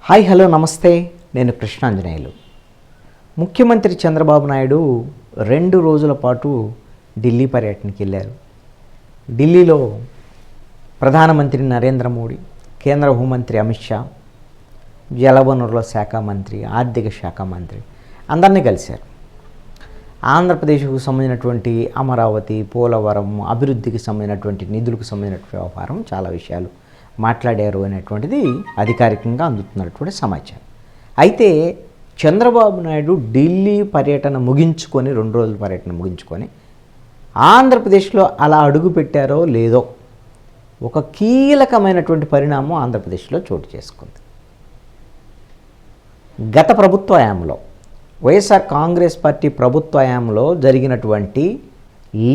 Hi hello నమస్తే, నేను కృష్ణాంజనేయులు. ముఖ్యమంత్రి చంద్రబాబు నాయుడు 2 రోజుల పాటు ఢిల్లీ పర్యటనకి వెళ్ళారు. ఢిల్లీలో ప్రధానమంత్రి నరేంద్ర మోడీ, కేంద్ర హోంమంత్రి అమిత్ షా, జలవనరుల శాఖ మంత్రి, ఆర్థిక శాఖ మంత్రి అందరినీ కలిశారు. ఆంధ్రప్రదేశ్కు సంబంధించినటువంటి అమరావతి, పోలవరం అభివృద్ధికి సంబంధించినటువంటి నిధులకు సంబంధించినటువంటి వ్యవహారం చాలా విషయాలు మాట్లాడారు అనేటువంటిది అధికారికంగా అందుతున్నటువంటి సమాచారం. అయితే చంద్రబాబు నాయుడు ఢిల్లీ పర్యటన ముగించుకొని 2 రోజుల పర్యటన ముగించుకొని ఆంధ్రప్రదేశ్లో అలా అడుగు పెట్టారో లేదో ఒక కీలకమైనటువంటి పరిణామం ఆంధ్రప్రదేశ్లో చోటు చేసుకుంది. గత ప్రభుత్వ హయాంలో వైఎస్ఆర్ కాంగ్రెస్ పార్టీ ప్రభుత్వ హయాంలో జరిగినటువంటి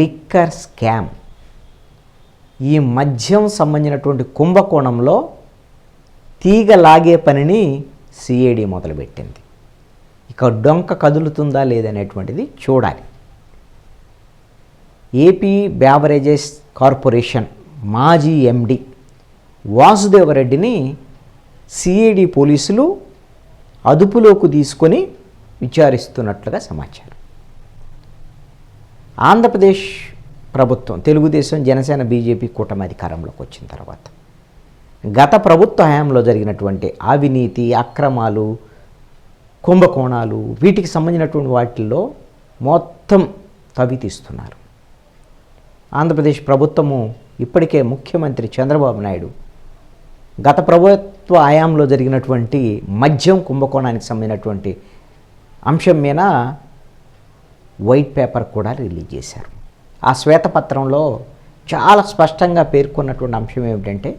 లిక్కర్ స్కామ్, ఈ మద్యం సంబంధించినటువంటి కుంభకోణంలో తీగ లాగే పనిని సిఐడి మొదలుపెట్టింది. ఇక డొంక కదులుతుందా లేదనేటువంటిది చూడాలి. ఏపీ బ్యావరేజెస్ కార్పొరేషన్ మాజీ ఎండి వాసుదేవరెడ్డిని సిఐడి పోలీసులు అదుపులోకి తీసుకొని విచారిస్తున్నట్లుగా సమాచారం. ఆంధ్రప్రదేశ్ ప్రభుత్వం, తెలుగుదేశం, జనసేన, బీజేపీ కూటమి అధికారంలోకి వచ్చిన తర్వాత గత ప్రభుత్వ హయాంలో జరిగినటువంటి అవినీతి, అక్రమాలు, కుంభకోణాలు, వీటికి సంబంధించినటువంటి వాటిల్లో మొత్తం తవ్వితీస్తున్నారు. ఆంధ్రప్రదేశ్ ప్రభుత్వము ఇప్పటికే ముఖ్యమంత్రి చంద్రబాబు నాయుడు గత ప్రభుత్వ హయాంలో జరిగినటువంటి మద్యం కుంభకోణానికి సంబంధించినటువంటి అంశం మీద వైట్ పేపర్ కూడా రిలీజ్ చేశారు. ఆ శ్వేతపత్రంలో చాలా స్పష్టంగా పేర్కొన్నటువంటి అంశం ఏమిటంటే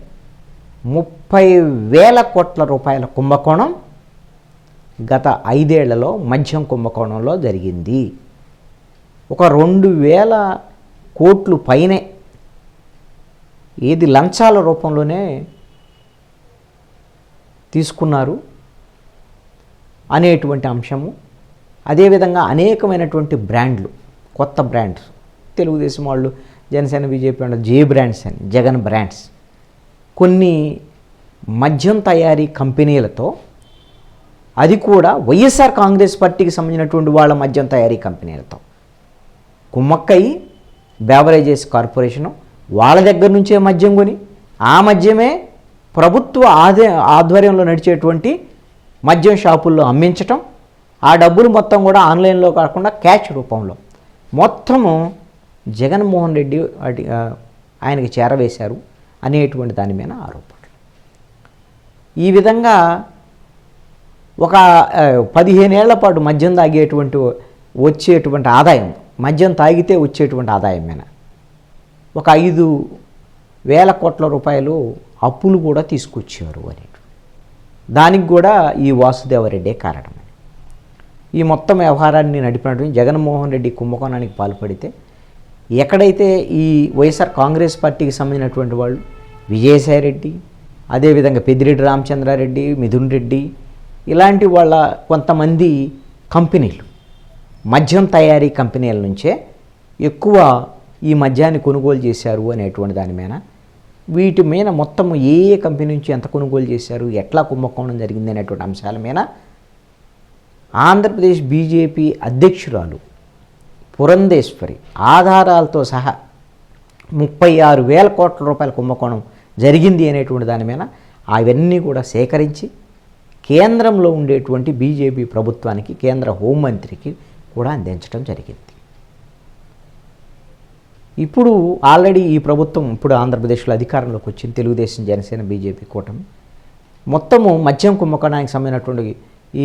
30,000 కోట్ల రూపాయల కుంభకోణం గత 5 ఏళ్లలో మద్యం కుంభకోణంలో జరిగింది. ఒక 2,000 కోట్లు పైనే ఏది లంచాల రూపంలోనే తీసుకున్నారు అనేటువంటి అంశము. అదేవిధంగా అనేకమైనటువంటి బ్రాండ్లు, కొత్త బ్రాండ్స్, తెలుగుదేశం వాళ్ళు, జనసేన, బీజేపీ వాళ్ళు జే బ్రాండ్స్ అని, జగన్ బ్రాండ్స్, కొన్ని మద్యం తయారీ కంపెనీలతో, అది కూడా వైఎస్ఆర్ కాంగ్రెస్ పార్టీకి సంబంధించినటువంటి వాళ్ళ మద్యం తయారీ కంపెనీలతో కుమ్మక్కయి బ్యావరేజెస్ కార్పొరేషను వాళ్ళ దగ్గర నుంచే మద్యం కొని ఆ మద్యమే ప్రభుత్వ ఆధ్వర్యంలో నడిచేటువంటి మద్యం షాపుల్లో అమ్మించటం, ఆ డబ్బులు మొత్తం కూడా ఆన్లైన్లో కాకుండా క్యాష్ రూపంలో మొత్తము జగన్మోహన్ రెడ్డి ఆయనకి చేరవేశారు అనేటువంటి దాని మీద ఆరోపణలు. ఈ విధంగా ఒక 15 ఏళ్ల పాటు మద్యం తాగేటువంటి వచ్చేటువంటి ఆదాయం, మద్యం తాగితే వచ్చేటువంటి ఆదాయం మీద ఒక 5,000 కోట్ల రూపాయలు అప్పులు కూడా తీసుకొచ్చారు అని, దానికి కూడా ఈ వాసుదేవరెడ్డే కారణం. ఈ మొత్తం వ్యవహారాన్ని నడిపినటువంటి జగన్మోహన్ రెడ్డి కుంభకోణానికి పాల్పడితే ఎక్కడైతే ఈ వైఎస్ఆర్ కాంగ్రెస్ పార్టీకి సంబంధించినటువంటి వాళ్ళు విజయసాయిరెడ్డి, అదేవిధంగా పెద్దిరెడ్డి రామచంద్రారెడ్డి, మిథున్ రెడ్డి, ఇలాంటి వాళ్ళ కొంతమంది కంపెనీలు, మద్యం తయారీ కంపెనీల నుంచే ఎక్కువ ఈ మద్యాన్ని కొనుగోలు చేశారు అనేటువంటి దాని మీద, వీటి మీద మొత్తం ఏ కంపెనీ నుంచి ఎంత కొనుగోలు చేశారు, ఎట్లా కుంభకోణం జరిగింది అనేటువంటి అంశాల మీద ఆంధ్రప్రదేశ్ బీజేపీ అధ్యక్షురాలు పురంధేశ్వరి ఆధారాలతో సహా 36,000 కోట్ల రూపాయల కుంభకోణం జరిగింది అనేటువంటి దాని మీద అవన్నీ కూడా సేకరించి కేంద్రంలో ఉండేటువంటి బీజేపీ ప్రభుత్వానికి, కేంద్ర హోంమంత్రికి కూడా అందించడం జరిగింది. ఇప్పుడు ఆల్రెడీ ఈ ప్రభుత్వం ఇప్పుడు ఆంధ్రప్రదేశ్లో అధికారంలోకి వచ్చింది, తెలుగుదేశం, జనసేన, బీజేపీ కూటమి. మొత్తము మద్యం కుంభకోణానికి సంబంధించినటువంటి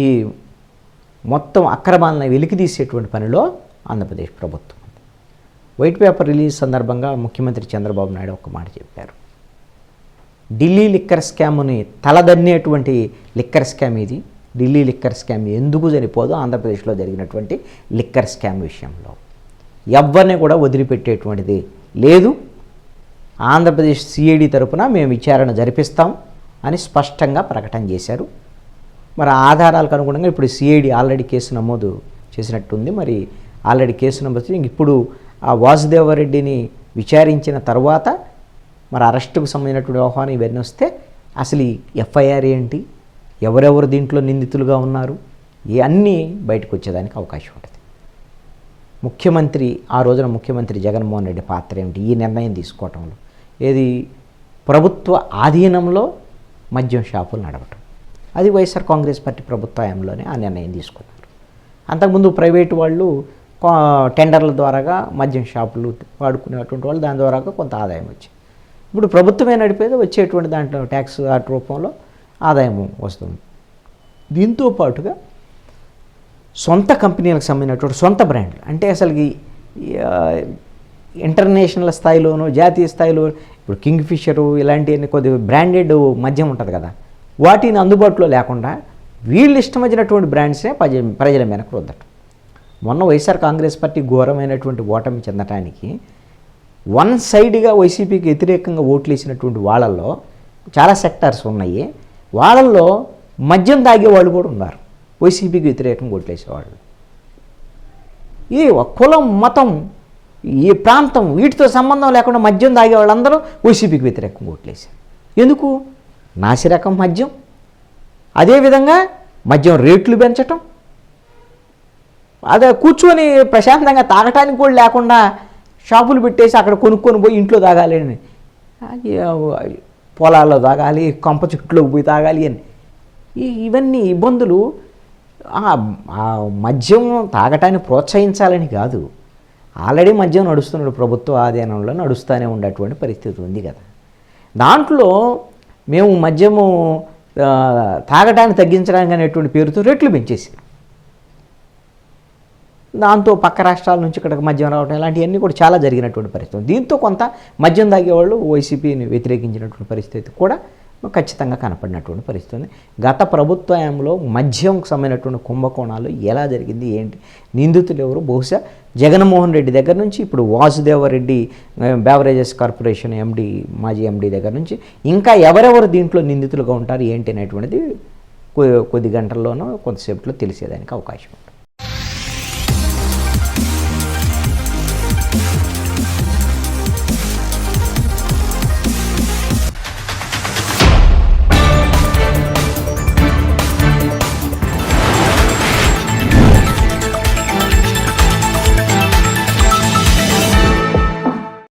ఈ మొత్తం అక్రమాలను వెలికితీసేటువంటి పనిలో ఆంధ్రప్రదేశ్ ప్రభుత్వం. వైట్ పేపర్ రిలీజ్ సందర్భంగా ముఖ్యమంత్రి చంద్రబాబు నాయుడు ఒక మాట చెప్పారు. ఢిల్లీ లిక్కర్ స్కామ్ని తలదన్నేటువంటి లిక్కర్ స్కామ్ ఇది. ఢిల్లీ లిక్కర్ స్కామ్ ఎందుకు చనిపోదు ఆంధ్రప్రదేశ్లో జరిగినటువంటి లిక్కర్ స్కామ్ విషయంలో ఎవరిని కూడా వదిలిపెట్టేటువంటిది లేదు. ఆంధ్రప్రదేశ్ సిఐడి తరపున మేము విచారణ జరిపిస్తాం అని స్పష్టంగా ప్రకటన చేశారు. మరి ఆధారాలకు అనుగుణంగా ఇప్పుడు సిఐడి ఆల్రెడీ కేసు నమోదు చేసినట్టుంది. మరి ఆల్రెడీ కేసు నమోదు, ఇప్పుడు ఆ వాసుదేవరెడ్డిని విచారించిన తర్వాత మరి అరెస్టుకు సంబంధించినటువంటి వ్యవహారం ఇవన్నీ వస్తే అసలు ఈ ఎఫ్ఐఆర్ ఏంటి, ఎవరెవరు దీంట్లో నిందితులుగా ఉన్నారు, ఇవన్నీ బయటకు వచ్చేదానికి అవకాశం ఉంటుంది. ముఖ్యమంత్రి ఆ రోజున ముఖ్యమంత్రి జగన్మోహన్ రెడ్డి పాత్ర ఏమిటి ఈ నిర్ణయం తీసుకోవటంలో? ఏది ప్రభుత్వ ఆధీనంలో మద్యం షాపులు నడవటం, అది వైఎస్ఆర్ కాంగ్రెస్ పార్టీ ప్రభుత్వ హయాంలోనే ఆ నిర్ణయం తీసుకున్నారు. అంతకుముందు ప్రైవేటు వాళ్ళు టెండర్ల ద్వారాగా మద్యం షాపులు వాడుకునేటువంటి వాళ్ళు దాని ద్వారాగా కొంత ఆదాయం వచ్చింది. ఇప్పుడు ప్రభుత్వమే నడిపేది వచ్చేటువంటి దాంట్లో ట్యాక్స్ రూపంలో ఆదాయం వస్తుంది. దీంతో పాటుగా సొంత కంపెనీలకు సంబంధించినటువంటి సొంత బ్రాండ్లు, అంటే అసలుకి ఇంటర్నేషనల్ స్థాయిలోనూ జాతీయ స్థాయిలో ఇప్పుడు కింగ్ ఫిషరు ఇలాంటివన్నీ కొద్దిగా బ్రాండెడ్ మద్యం ఉంటుంది కదా, వాటిని అందుబాటులో లేకుండా వీళ్ళు ఇష్టం వచ్చినటువంటి బ్రాండ్సే ప్రజల వెనక్కి రుద్దటం. మొన్న వైఎస్ఆర్ కాంగ్రెస్ పార్టీ ఘోరమైనటువంటి ఓటమి చెందటానికి వన్ సైడ్గా వైసీపీకి వ్యతిరేకంగా ఓట్లు వేసినటువంటి వాళ్ళల్లో చాలా సెక్టార్స్ ఉన్నాయి. వాళ్ళల్లో మద్యం తాగేవాళ్ళు కూడా ఉన్నారు, వైసీపీకి వ్యతిరేకంగా ఓట్లు వేసేవాళ్ళు. ఈ కులం మతం ఈ ప్రాంతం వీటితో సంబంధం లేకుండా మద్యం తాగే వాళ్ళందరూ వైసీపీకి వ్యతిరేకంగా ఓట్లు వేశారు. ఎందుకు? నాసిరకం మద్యం, అదేవిధంగా మద్యం రేట్లు పెంచటం, అదే కూర్చొని ప్రశాంతంగా తాగటానికి కూడా లేకుండా షాపులు పెట్టేసి అక్కడ కొనుక్కొని పోయి ఇంట్లో తాగాలి అని, పొలాల్లో తాగాలి, కొంప చుట్టులోకి పోయి తాగాలి అని, ఇవన్నీ ఇబ్బందులు. మద్యం తాగటాన్ని ప్రోత్సహించాలని కాదు, ఆల్రెడీ మద్యం నడుస్తున్నాడు, ప్రభుత్వ ఆధీనంలో నడుస్తూనే ఉండేటువంటి పరిస్థితి ఉంది కదా. దాంట్లో మేము మద్యము తాగటాన్ని తగ్గించడానికి అనేటువంటి పేరుతో రేట్లు పెంచేసి, దాంతో పక్క రాష్ట్రాల నుంచి ఇక్కడికి మద్యం రావడం ఇలాంటివన్నీ కూడా చాలా జరిగినటువంటి పరిస్థితి. దీంతో కొంత మద్యం తాగేవాళ్ళు వైసీపీని వ్యతిరేకించినటువంటి పరిస్థితి కూడా ఖచ్చితంగా కనపడినటువంటి పరిస్థితి ఉంది. గత ప్రభుత్వంలో మద్యంకు సంబంధించినటువంటి కుంభకోణాలు ఎలా జరిగింది ఏంటి, నిందితులు ఎవరు, బహుశా జగన్మోహన్ రెడ్డి దగ్గర నుంచి ఇప్పుడు వాసుదేవరెడ్డి బెవరేజెస్ కార్పొరేషన్ ఎండి మాజీ ఎండి దగ్గర నుంచి ఇంకా ఎవరెవరు దీంట్లో నిందితులుగా ఉంటారు ఏంటి అనేటువంటిది కొద్ది గంటల్లోనో కొంతసేపట్లో తెలిసేదానికి అవకాశం ఉంటుంది.